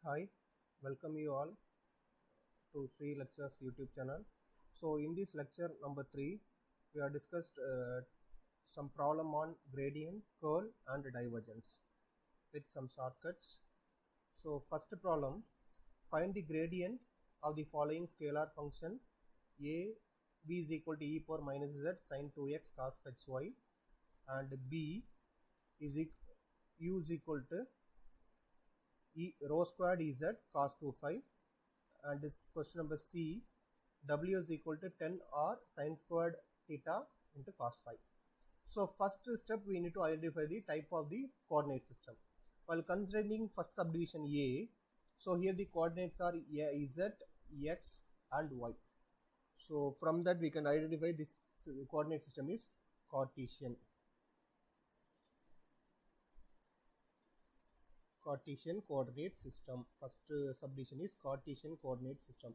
Hi, welcome you all to Sri Lectures YouTube channel. So in this lecture number 3, we have discussed some problem on gradient, curl and divergence with some shortcuts. So first problem, find the gradient of the following scalar function a v is equal to e power minus z sin 2x cos hy and b is u is equal to rho squared z cos 2 phi, and this question number C, w is equal to 10 r sin squared theta into cos phi. So first step, we need to identify the type of the coordinate system. While considering first subdivision A, so here the coordinates are z, x and y. So from that we can identify this coordinate system is Cartesian coordinate system. First subdivision is Cartesian coordinate system.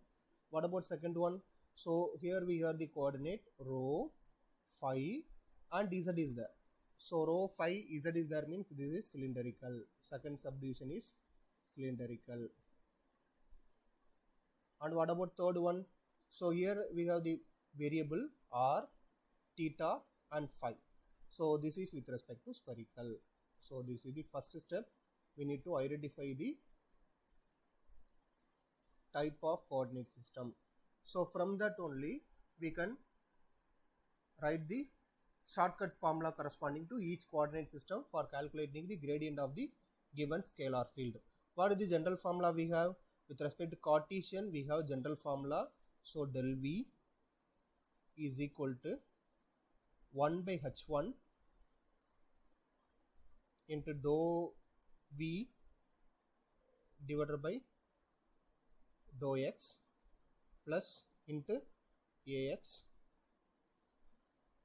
What about second one? So here we have the coordinate rho, phi and z is there. So rho, phi, z is there means this is cylindrical. Second subdivision is cylindrical. And what about third one? So here we have the variable r, theta and phi. So this is with respect to spherical. So this is the first step. We need to identify the type of coordinate system. So from that only we can write the shortcut formula corresponding to each coordinate system for calculating the gradient of the given scalar field. What is the general formula we have? With respect to Cartesian, we have general formula. So del v is equal to 1 by h1 into dou v divided by dou x plus into ax.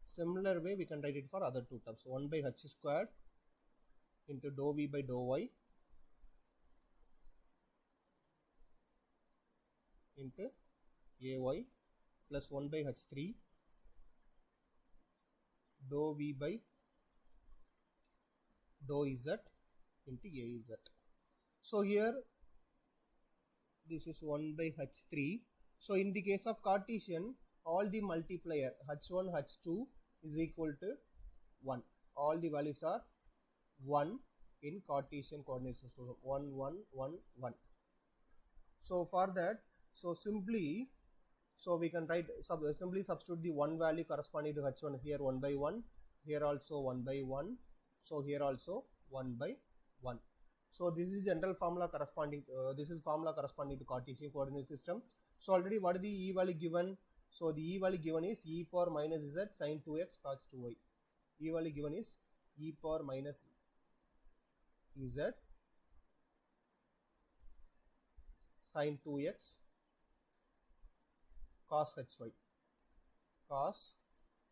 Similar way we can write it for other two terms. 1 by h squared into dou v by dou y into ay plus 1 by h3 dou v by dou z into az. So here this is 1 by h3. So in the case of Cartesian, all the multiplier h1 h2 is equal to 1. All the values are 1 in Cartesian coordinate system. 1 1 1 1. So for that, so simply, so we can write simply substitute the one value corresponding to h1 here 1 by 1, here also 1 by 1, so here also 1 by 1. So this is general formula corresponding this is formula corresponding to Cartesian coordinate system. So already what is the e value given? So the e value given is e power minus z sin 2x cos 2y. E value given is e power minus z sin 2x cos hy. Cos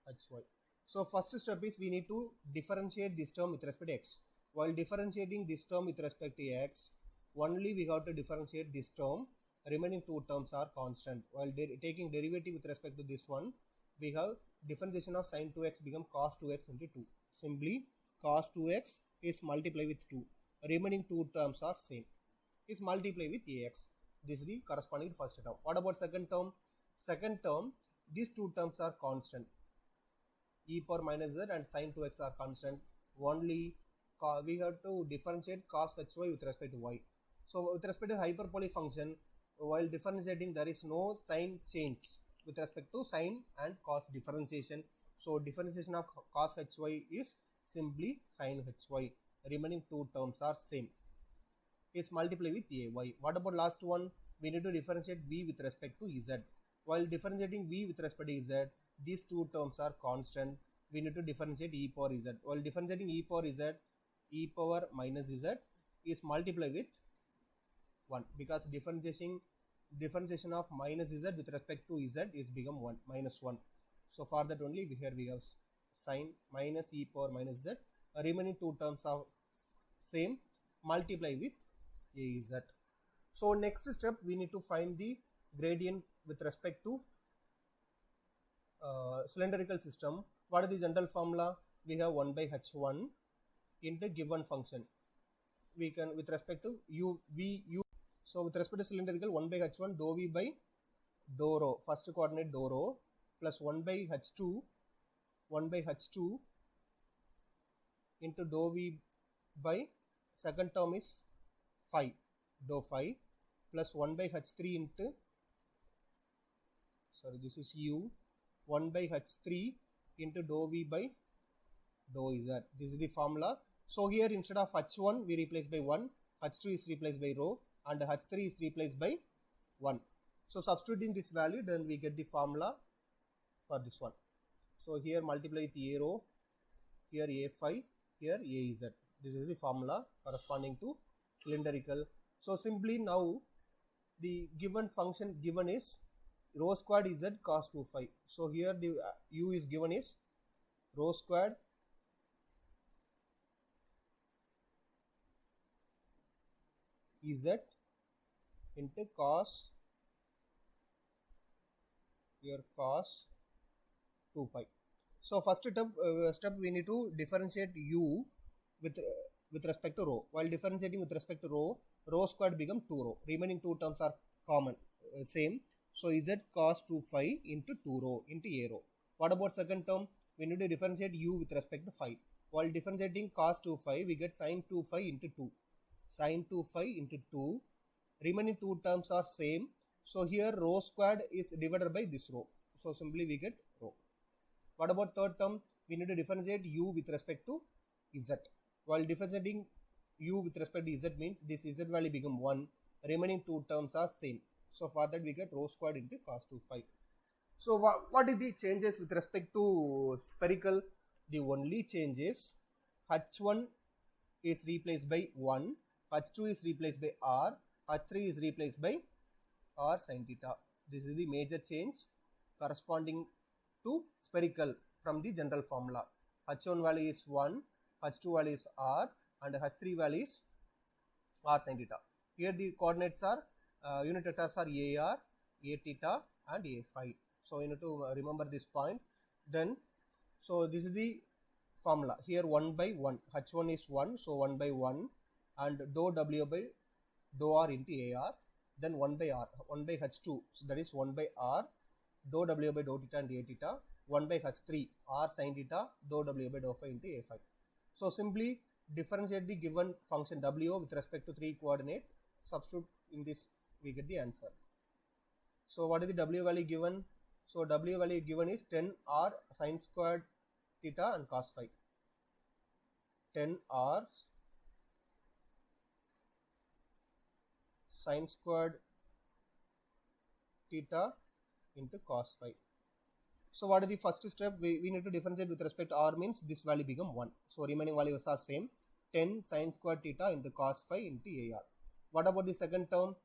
hy. So first step is we need to differentiate this term with respect to x. While differentiating this term with respect to x, only we have to differentiate this term. Remaining two terms are constant. While taking derivative with respect to this one, we have differentiation of sin 2x become cos 2x into 2. Simply cos 2x is multiplied with 2. Remaining two terms are same. Is multiplied with ax. This is the corresponding first term. What about second term? Second term, these two terms are constant. E power minus z and sin 2x are constant. Only we have to differentiate cos hy with respect to y. So with respect to hyperbolic function, while differentiating there is no sign change with respect to sine and cos differentiation. So differentiation of cos hy is simply sin hy. Remaining two terms are same. Is multiplied with ay. What about last one? We need to differentiate v with respect to z. While differentiating v with respect to z, these two terms are constant. We need to differentiate e power z. While differentiating e power z, e power minus z is multiplied with 1 because differentiation of minus z with respect to z is become 1 minus 1. So for that only here we have sin minus e power minus z. Remaining two terms are same, multiply with az. So next step, we need to find the gradient with respect to cylindrical system. What is the general formula? We have 1 by h1 in the given function. We can with respect to u v u. So with respect to cylindrical, 1 by h1 dou v by dou rho, first coordinate dou rho, plus 1 by h2 into dou v by second term is phi, dou phi, plus 1 by h3 into, sorry, this is u, 1 by h3 into dou v by dou z. This is the formula. So here instead of h1 we replace by 1, h2 is replaced by rho, and h3 is replaced by 1. So substituting this value, then we get the formula for this one. So here multiply with a rho, here a phi, here a z. This is the formula corresponding to cylindrical. So simply now the given function given is rho squared z cos 2 phi. So here the u is given is rho squared z into cos, here cos 2 pi. So first step we need to differentiate u with respect to rho. While differentiating with respect to rho squared become 2 rho. Remaining two terms are common, same. So z cos 2 phi into 2 rho into a rho. What about second term? We need to differentiate u with respect to phi. While differentiating cos 2 phi, we get sin 2 phi into 2. Sin 2 phi into 2. Remaining two terms are same. So here rho squared is divided by this rho. So simply we get rho. What about third term? We need to differentiate u with respect to z. While differentiating u with respect to z means this z value become 1. Remaining two terms are same. So for that we get rho squared into cos 2 phi. So what is the changes with respect to spherical? The only change is h1 is replaced by 1, h2 is replaced by r, h3 is replaced by r sin theta. This is the major change corresponding to spherical from the general formula. h1 value is 1, h2 value is r, and h3 value is r sin theta. Here the coordinates are unit vectors are ar, a theta, and a phi. So you need to remember this point. Then so this is the formula. Here 1 by 1, h1 is 1, so 1 by 1, and dou w by dou r into ar. Then 1 by r, 1 by h2, so that is 1 by r, dou w by dou theta and a theta, 1 by h3, r sin theta, dou w by dou phi into a phi. So simply differentiate the given function w with respect to 3 coordinate, substitute in this, we get the answer. So what is the w value given? So w value given is 10r sin squared theta and cos phi. 10r sin squared theta into cos phi. So what is the first step? We need to differentiate with respect to r means this value become 1. So remaining values are same. 10 sin squared theta into cos phi into ar. What about the second term?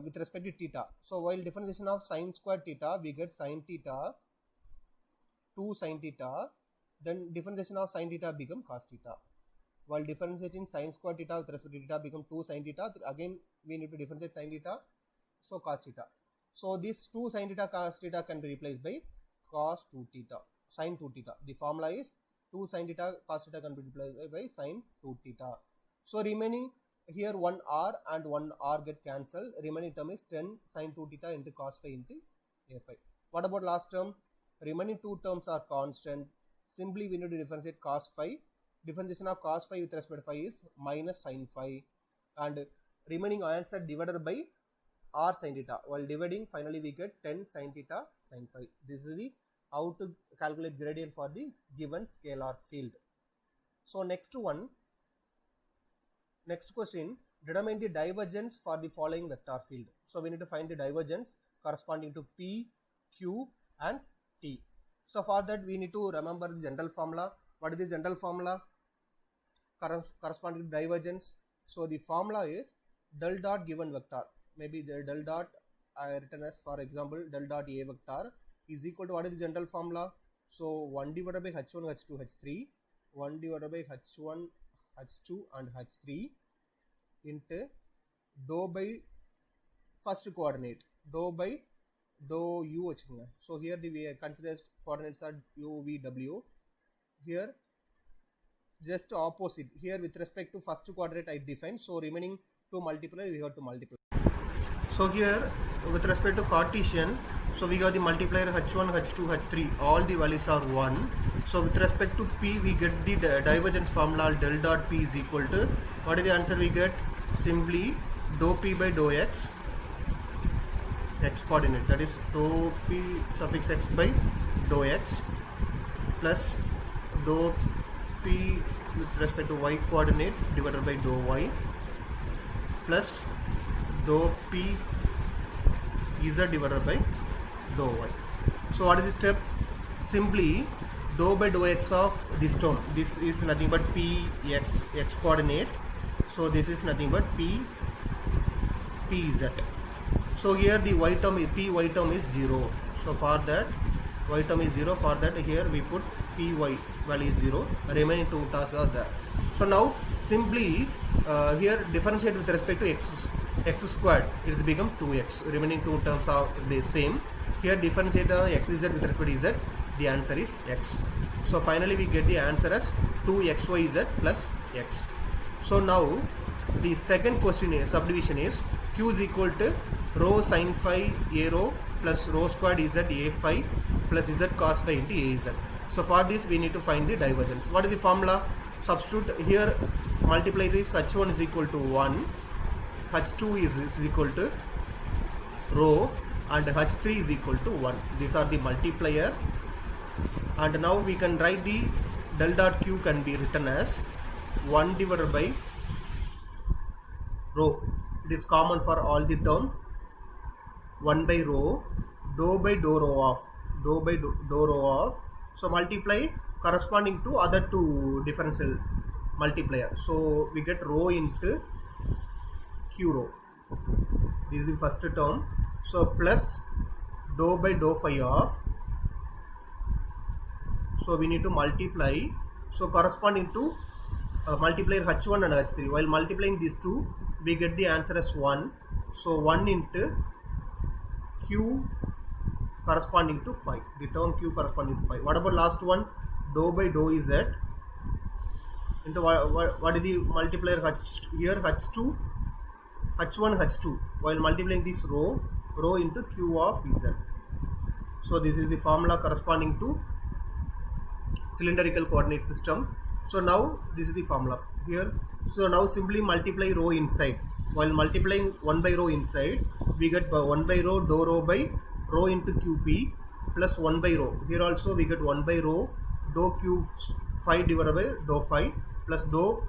With respect to theta. So while differentiation of sin squared theta, we get sin theta, 2 sin theta, then differentiation of sin theta become cos theta. While differentiating sin squared theta with respect to theta become 2 sin theta, again we need to differentiate sin theta, so cos theta. So this 2 sin theta cos theta can be replaced by cos 2 theta, sin 2 theta. The formula is 2 sin theta cos theta can be replaced by sin 2 theta. So remaining here 1 r and 1 r get cancelled. Remaining term is 10 sin 2 theta into cos phi into a phi. What about last term? Remaining two terms are constant. Simply we need to differentiate cos phi. Differentiation of cos phi with respect to phi is minus sin phi, and remaining answer divided by r sin theta. While dividing, finally we get 10 sin theta sin phi. This is the how to calculate gradient for the given scalar field. So next question, determine the divergence for the following vector field. So we need to find the divergence corresponding to P, Q and T. So for that we need to remember the general formula. What is the general formula corresponding to divergence? So the formula is del dot given vector, maybe the del dot I written as, for example, del dot A vector is equal to, what is the general formula? So 1 divided by h1, h2, h3, 1 divided by h1, h2 and h3 into dou by first coordinate, dou by dou u. So here the considered coordinates are u, v, w. Here just opposite, here with respect to first coordinate I define, so remaining to multiply we have to multiply. So here with respect to Cartesian, so we got the multiplier h1, h2, h3, all the values are 1. So with respect to p, we get the divergence formula del dot p is equal to, what is the answer we get? Simply dou p by dou x, x coordinate, that is dou p suffix x by dou x plus dou p with respect to y coordinate divided by dou y plus dou p z divided by dou y. So what is the step? Simply dou by dou x of this term, this is nothing but p x coordinate, so this is nothing but p z. So here the y term is 0, so for that y term is 0, for that here we put py value is 0, remaining two terms are there. So now simply here differentiate with respect to x squared, it is become 2x, remaining two terms are the same. Here differentiate xz with respect to z, the answer is x. So finally we get the answer as 2xyz plus x. So now the second question is subdivision is q is equal to rho sin phi a rho plus rho squared z a phi plus z cos phi into a z. So for this we need to find the divergence. What is the formula? Substitute here, multiplier is h1 is equal to 1, h2 is equal to rho and h3 is equal to 1. These are the multiplier, and now we can write the del dot q can be written as 1 divided by rho, it is common for all the term, 1 by rho, dou by dou rho of, so multiply corresponding to other two differential multiplier, so we get rho into q rho, this is the first term, so plus dou by dou phi of, so we need to multiply, so corresponding to multiplier h1 and h3, while multiplying these two we get the answer as 1, so 1 into q corresponding to phi, the term q corresponding to phi. What about last one? Dou by dou z into what is the multiplier here, h2, h1, h2, while multiplying this rho into q of z. So this is the formula corresponding to cylindrical coordinate system. So now this is the formula here. So now simply multiply rho inside, while multiplying 1 by rho inside we get 1 by rho dou rho by rho into qp plus 1 by rho, here also we get 1 by rho dou q phi divided by dou phi plus dou,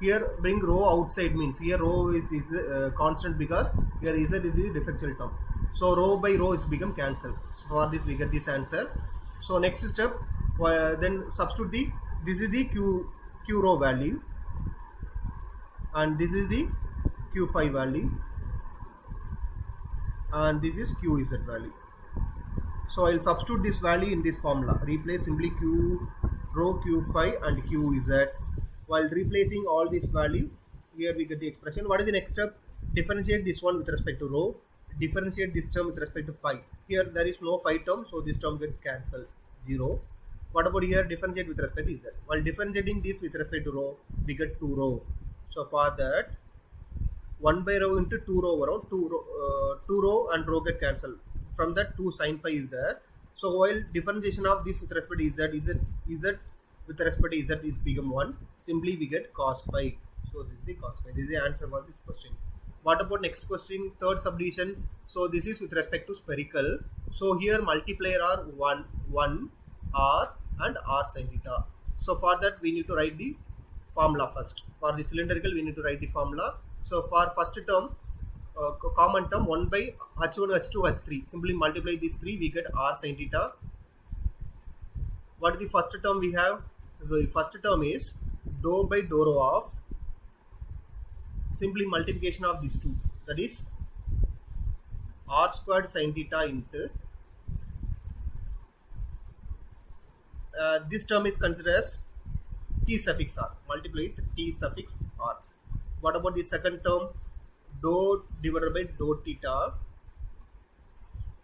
here bring rho outside, means here rho is constant because here z is the differential term, so rho by rho is become cancelled. So for this we get this answer. So next step, then substitute this is the q rho value and this is the q phi value and this is qz value. So I will substitute this value in this formula, replace simply q rho, q phi and qz. While replacing all this value, here we get the expression. What is the next step? Differentiate this one with respect to rho, differentiate this term with respect to phi. Here there is no phi term, so this term get cancelled, 0. What about here? Differentiate with respect to z. While differentiating this with respect to rho, we get 2 rho. So for that, 1 by rho into 2 rho around 2 rho and rho get cancelled. From that 2 sin phi is there. So while differentiation of this with respect to z with respect to z is become 1, simply we get cos phi. So this is the cos phi. This is the answer for this question. What about next question, third subdivision? So this is with respect to spherical. So here multiplier are 1 r and r sin theta. So for that we need to write the formula first. For the cylindrical we need to write the formula. So for first term, common term 1 by h1, h2, h3. Simply multiply these 3, we get r sin theta. What is the first term we have? So the first term is dou by dou rho of, simply multiplication of these two, that is r squared sin theta into this term is considered as t suffix r, multiply with t suffix r. What about the second term? Dou divided by dou theta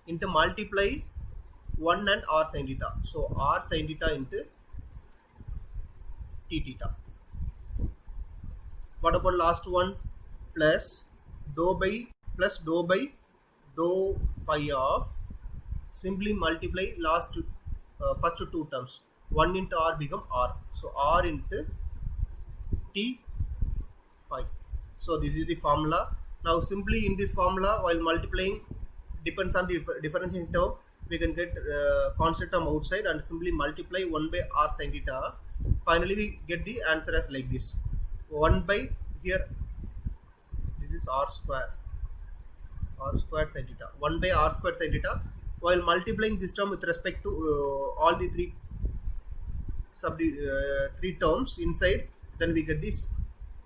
into multiply 1 and r sin theta. So r sin theta into t theta. What about last one? Plus dou by plus dou by dou phi of, simply multiply first two terms. 1 into r become r, so r into t phi. So this is the formula. Now simply in this formula, while multiplying depends on the differentiation term, we can get constant term outside and simply multiply 1 by r sin theta. Finally we get the answer as like this. 1 by, here this is r squared sin theta, 1 by r squared sin theta. While multiplying this term with respect to all the three terms inside, then we get these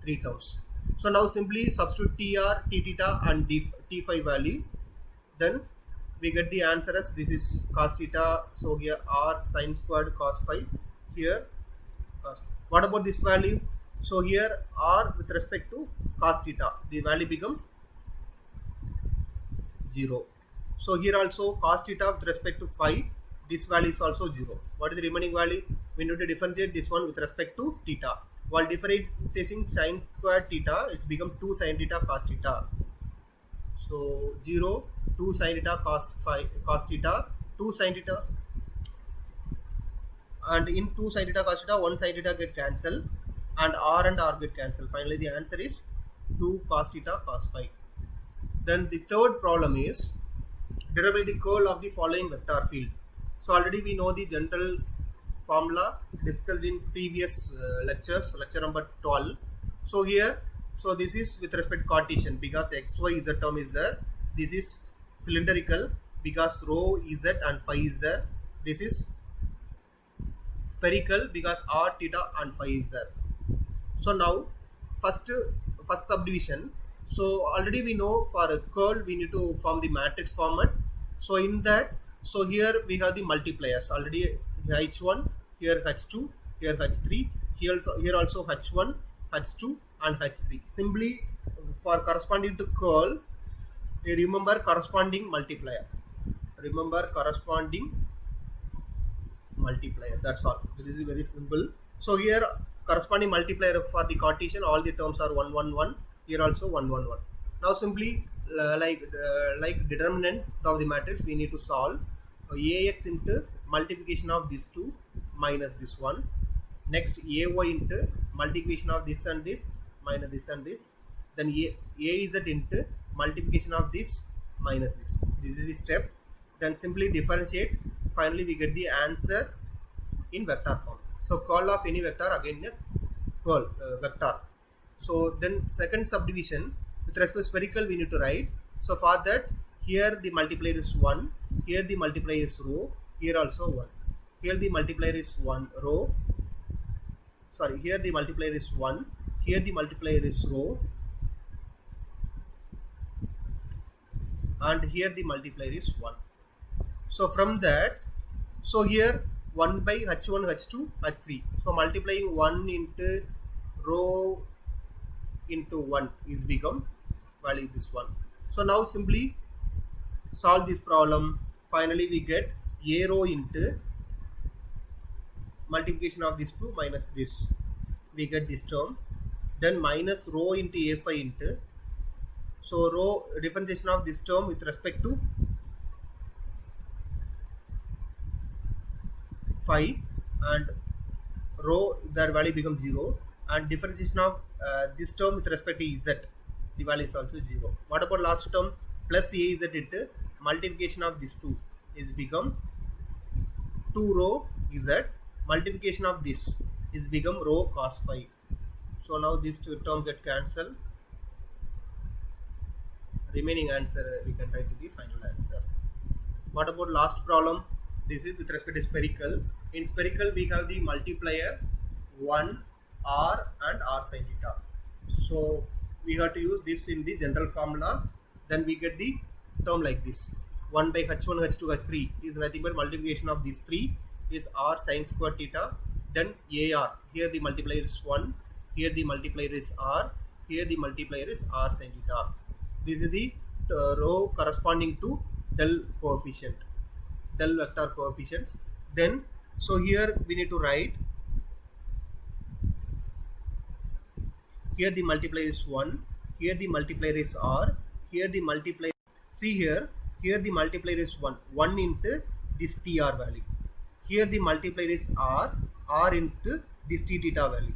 three terms. So now simply substitute tr, t theta and t phi value, then we get the answer as this is cos theta. So here r sin squared cos phi, here cos. What about this value? So here r with respect to cos theta, the value become 0. So here also cos theta with respect to phi, this value is also 0. What is the remaining value? We need to differentiate this one with respect to theta. While differentiating sin squared theta, it's become 2 sin theta cos theta. So 0, 2 sin theta cos theta, 2 sin theta, and in 2 sin theta cos theta, 1 sin theta get cancelled and r get cancelled. Finally the answer is 2 cos theta cos phi. Then the third problem is determine the curl of the following vector field. So already we know the general formula discussed in previous lectures, lecture number 12. So here, so this is with respect to Cartesian because x, y, z term is there. This is cylindrical because rho, z and phi is there. This is spherical because r, theta and phi is there. So now first subdivision. So already we know for a curl we need to form the matrix format. So in that, so here we have the multipliers already, h1, here h2, here h3, here also h1, h2 and h3. Simply for corresponding to curl, you remember corresponding multiplier. That's all. This is very simple. So here corresponding multiplier for the Cartesian, all the terms are 1 1 1. Here also 1 1 1. Now simply like determinant of the matrix, we need to solve ax into multiplication of these two minus this one. Next ay into multiplication of this and this minus this and this. Then az into multiplication of this minus this. This is the step. Then simply differentiate. Finally we get the answer in vector form. So curl of any vector, again curl vector. So then second subdivision with respect to spherical we need to write. So for that, here the multiplier is 1, here the multiplier is rho, here also 1. Here the multiplier is 1 rho. Sorry, here the multiplier is 1, here the multiplier is rho, and here the multiplier is 1. So from that, so here 1 by h1, h2, h3. So multiplying 1 into rho into 1 is become value this one. So now simply solve this problem. Finally we get a rho into multiplication of this 2 minus this, we get this term. Then minus rho into a phi into, so rho differentiation of this term with respect to phi, and rho, their value becomes 0, and differentiation of this term with respect to z, the value is also 0. What about last term? Plus az into multiplication of this 2 is become 2 rho z, multiplication of this is become rho cos phi. So now these two terms get cancelled. Remaining answer we can write to the final answer. What about last problem? This is with respect to spherical. In spherical we have the multiplier 1 r and r sin theta. So we have to use this in the general formula. Then we get the term like this. 1 by h1, h2, h3 is nothing but multiplication of these 3 is r sin square theta. Then ar, here the multiplier is 1, here the multiplier is r, here the multiplier is r sin theta. This is the row corresponding to del coefficient, del vector coefficients. Then so here we need to write, here the multiplier is 1, here the multiplier is r, here the multiplier, see here the multiplier is 1 into this TR value. Here the multiplier is R into this T theta value.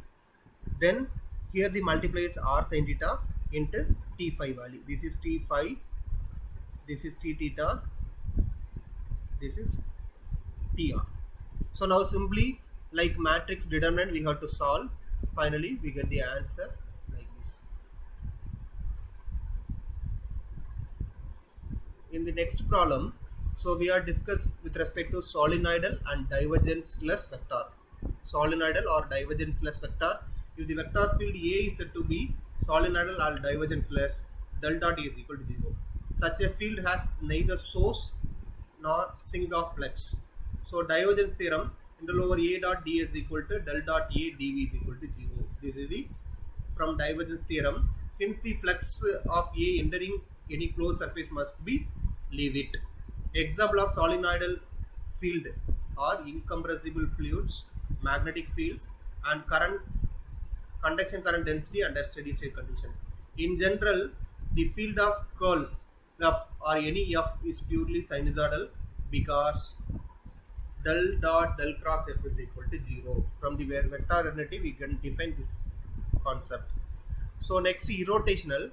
Then here the multiplier is R sin theta into T phi value. This is T phi, this is T theta, this is TR. So now simply like matrix determinant we have to solve. Finally we get the answer like this. In the next problem, so we are discussed with respect to solenoidal and divergenceless vector. Solenoidal or divergenceless vector. If the vector field A is said to be solenoidal or divergenceless, del dot A is equal to 0. Such a field has neither source nor sink of flux. So divergence theorem, integral over A dot d is equal to del dot A dv is equal to 0. This is the from divergence theorem. Hence the flux of A entering any closed surface must be leave it. Example of solenoidal field are incompressible fluids, magnetic fields, and conduction current density under steady state condition. In general, the field of curl f or any f is purely sinusoidal because del dot del cross f is equal to 0. From the vector identity we can define this concept. So next, irrotational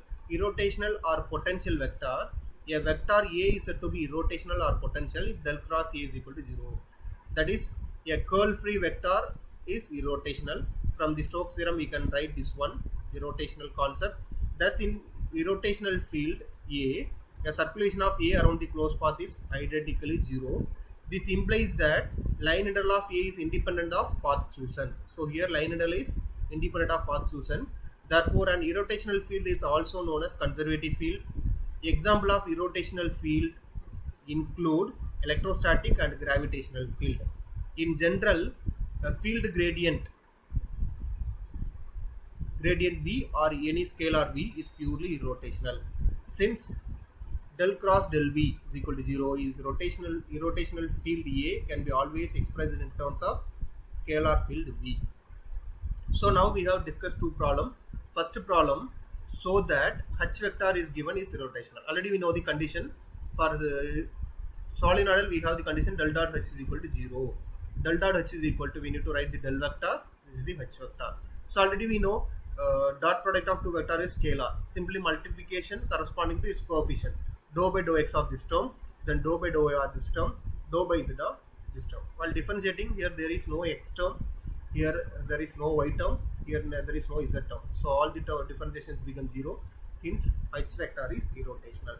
or potential vector. A vector A is said to be irrotational or potential if del cross A is equal to 0. That is, a curl free vector is irrotational. From the Stokes theorem we can write this one, irrotational concept. Thus in irrotational field A, the circulation of A around the closed path is identically 0. This implies that line integral of A is independent of path chosen. So here line integral is independent of path chosen. Therefore an irrotational field is also known as conservative field. Example of irrotational field include electrostatic and gravitational field. In general, a field gradient V or any scalar V is purely irrotational. Since del cross del V is equal to 0 is irrotational field A can be always expressed in terms of scalar field V. So now we have discussed two problems. First problem, so that H vector is given is irrotational. Already we know the condition. For solenoidal we have the condition del dot H is equal to 0. Del dot H is equal to, we need to write the del vector, this is the H vector. So already we know dot product of two vector is scalar. Simply multiplication corresponding to its coefficient. Dou by dou x of this term, then dou by dou y of this term, dou by z of this term. While differentiating, here there is no x term, here there is no y term, here there is no z term. So all the differentiations become 0. Hence H vector is irrotational.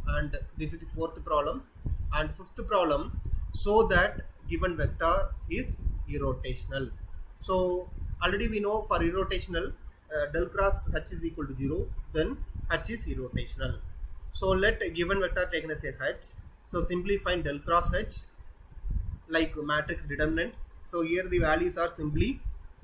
And this is the fourth problem. And fifth problem, so that given vector is irrotational. So already we know for irrotational del cross H is equal to 0, then H is irrotational. So let a given vector taken as a H. So simply find del cross H like matrix determinant. So here the values are simply,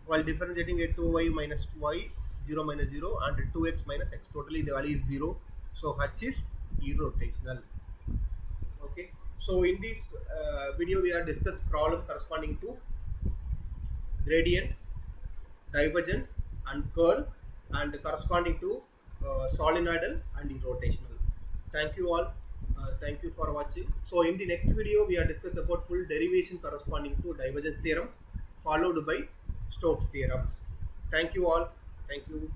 while differentiating a 2y minus 2y, 0 minus 0 and 2x minus x, totally the value is 0. So H is irrotational. Okay. So in this video we are discussed problem corresponding to gradient, divergence and curl, and corresponding to solenoidal and irrotational. Thank you all. Thank you for watching. So in the next video we are discuss about full derivation corresponding to divergence theorem followed by Stokes theorem. Thank you all. Thank you.